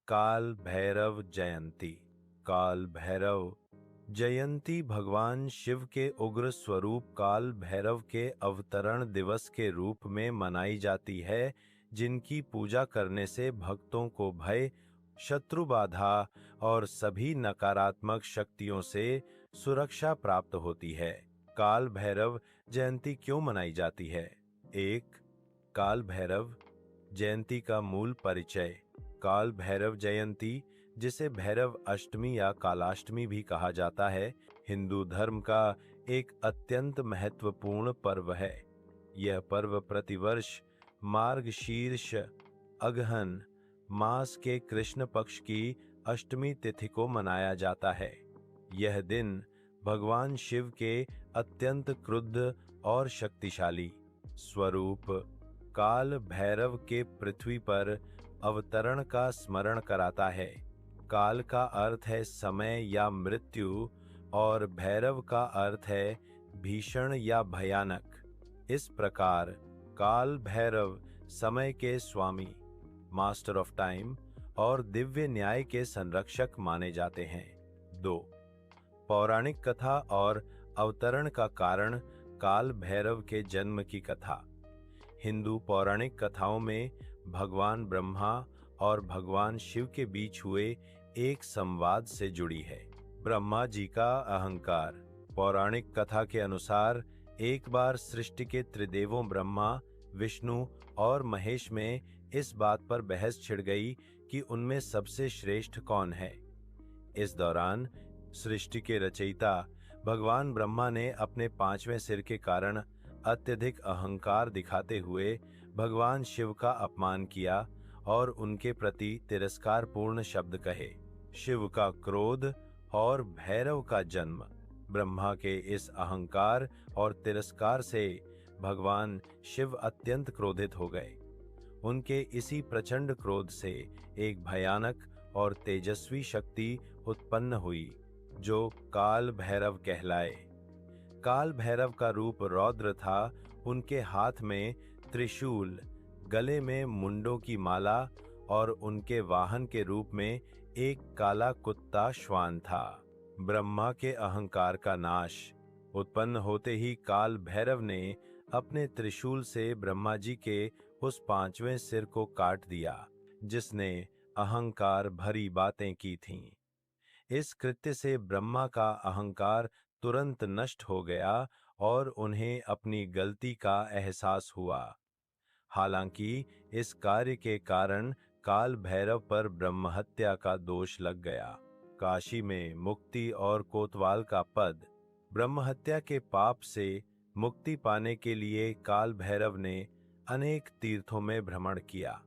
काल भैरव जयंती। काल भैरव जयंती भगवान शिव के उग्र स्वरूप काल भैरव के अवतरण दिवस के रूप में मनाई जाती है, जिनकी पूजा करने से भक्तों को भय, शत्रु बाधा और सभी नकारात्मक शक्तियों से सुरक्षा प्राप्त होती है। काल भैरव जयंती क्यों मनाई जाती है? 1. काल भैरव जयंती का मूल परिचय। काल भैरव जयंती, जिसे भैरव अष्टमी या कालाष्टमी भी कहा जाता है, हिंदू धर्म का एक अत्यंत महत्वपूर्ण पर्व है। यह पर्व प्रतिवर्ष मार्गशीर्ष अगहन मास के कृष्ण पक्ष की अष्टमी तिथि को मनाया जाता है। यह दिन भगवान शिव के अत्यंत क्रुद्ध और शक्तिशाली स्वरूप काल भैरव के पृथ्वी पर अवतरण का स्मरण कराता है। काल का अर्थ है समय या मृत्यु और भैरव का अर्थ है भीषण या भयानक। इस प्रकार काल भैरव समय के स्वामी, मास्टर ऑफ टाइम और दिव्य न्याय के संरक्षक माने जाते हैं। 2. पौराणिक कथा और अवतरण का कारण। काल भैरव के जन्म की कथा हिंदू पौराणिक कथाओं में भगवान ब्रह्मा और भगवान शिव के बीच हुए एक संवाद से जुड़ी है। ब्रह्मा जी का अहंकार। पौराणिक कथा के अनुसार एक बार सृष्टि के त्रिदेवों ब्रह्मा, विष्णु और महेश में इस बात पर बहस छिड़ गई कि उनमें सबसे श्रेष्ठ कौन है। इस दौरान सृष्टि के रचयिता भगवान ब्रह्मा ने अपने 5वें सिर के कारण अत्यधिक अहंकार दिखाते हुए भगवान शिव का अपमान किया और उनके प्रति तिरस्कारपूर्ण शब्द कहे। शिव का क्रोध और भैरव का जन्म। ब्रह्मा के इस अहंकार और तिरस्कार से भगवान शिव अत्यंत क्रोधित हो गए। उनके इसी प्रचंड क्रोध से एक भयानक और तेजस्वी शक्ति उत्पन्न हुई, जो काल भैरव कहलाए। काल भैरव का रूप रौद्र था। उनके हाथ में त्रिशूल, गले में मुंडों की माला और उनके वाहन के रूप में एक काला कुत्ता श्वान था। ब्रह्मा के अहंकार का नाश। उत्पन्न होते ही काल भैरव ने अपने त्रिशूल से ब्रह्मा जी के उस 5वें सिर को काट दिया, जिसने अहंकार भरी बातें की थीं। इस कृत्य से ब्रह्मा का अहंकार तुरंत नष्ट हो गया और उन्हें अपनी गलती का एहसास हुआ। हालांकि इस कार्य के कारण काल भैरव पर ब्रह्महत्या का दोष लग गया। काशी में मुक्ति और कोतवाल का पद। ब्रह्महत्या के पाप से मुक्ति पाने के लिए काल भैरव ने अनेक तीर्थों में भ्रमण किया,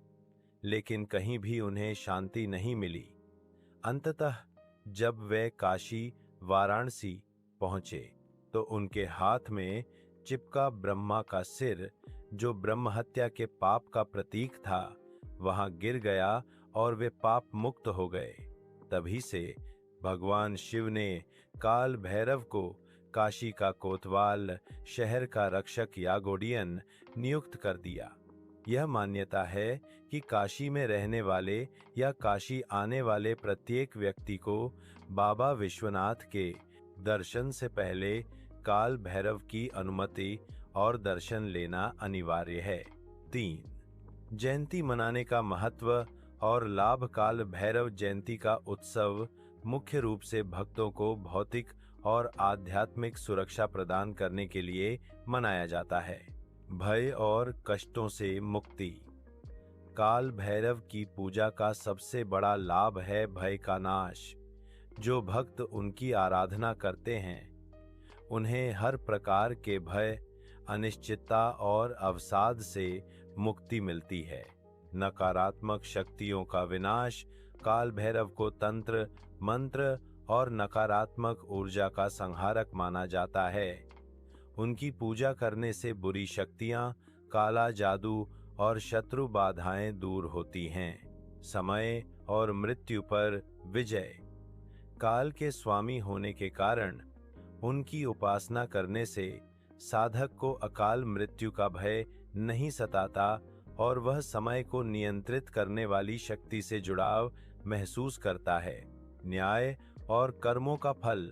लेकिन कहीं भी उन्हें शांति नहीं मिली। अंततः जब वे काशी वाराणसी पहुंचे तो उनके हाथ में चिपका ब्रह्मा का सिर, जो ब्रह्महत्या के पाप का प्रतीक था, वहां गिर गया और वे पाप मुक्त हो गए। तभी से भगवान शिव ने काल भैरव को काशी का कोतवाल, शहर का रक्षक या गार्डियन नियुक्त कर दिया। यह मान्यता है कि काशी में रहने वाले या काशी आने वाले प्रत्येक व्यक्ति को बाबा विश्वनाथ के दर्शन से पहले काल भैरव की अनुमति और दर्शन लेना अनिवार्य है। 3. जयंती मनाने का महत्व और लाभ। काल भैरव जयंती का उत्सव मुख्य रूप से भक्तों को भौतिक और आध्यात्मिक सुरक्षा प्रदान करने के लिए मनाया जाता है। भय और कष्टों से मुक्ति। काल भैरव की पूजा का सबसे बड़ा लाभ है भय का नाश। जो भक्त उनकी आराधना करते हैं, उन्हें हर प्रकार के भय, अनिश्चितता और अवसाद से मुक्ति मिलती है। नकारात्मक शक्तियों का विनाश। काल भैरव को तंत्र, मंत्र और नकारात्मक ऊर्जा का संहारक माना जाता है। उनकी पूजा करने से बुरी शक्तियां, काला जादू और शत्रु बाधाएं दूर होती हैं। समय और मृत्यु पर विजय। काल के स्वामी होने के कारण उनकी उपासना करने से साधक को अकाल मृत्यु का भय नहीं सताता और वह समय को नियंत्रित करने वाली शक्ति से जुड़ाव महसूस करता है। न्याय और कर्मों का फल।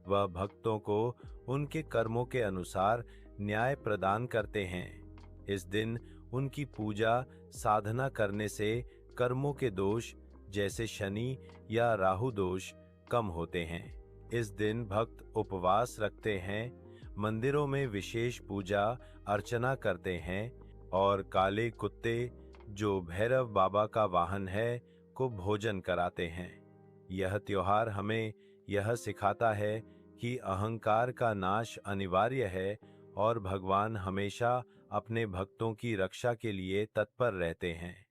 वह भक्तों को उनके कर्मों के अनुसार न्याय प्रदान करते हैं। इस दिन उनकी पूजा साधना करने से कर्मों के दोष जैसे शनि या राहु दोष कम होते हैं। इस दिन भक्त उपवास रखते हैं, मंदिरों में विशेष पूजा अर्चना करते हैं और काले कुत्ते, जो भैरव बाबा का वाहन है, को भोजन कराते हैं। यह त्योहार हमें यह सिखाता है कि अहंकार का नाश अनिवार्य है और भगवान हमेशा अपने भक्तों की रक्षा के लिए तत्पर रहते हैं।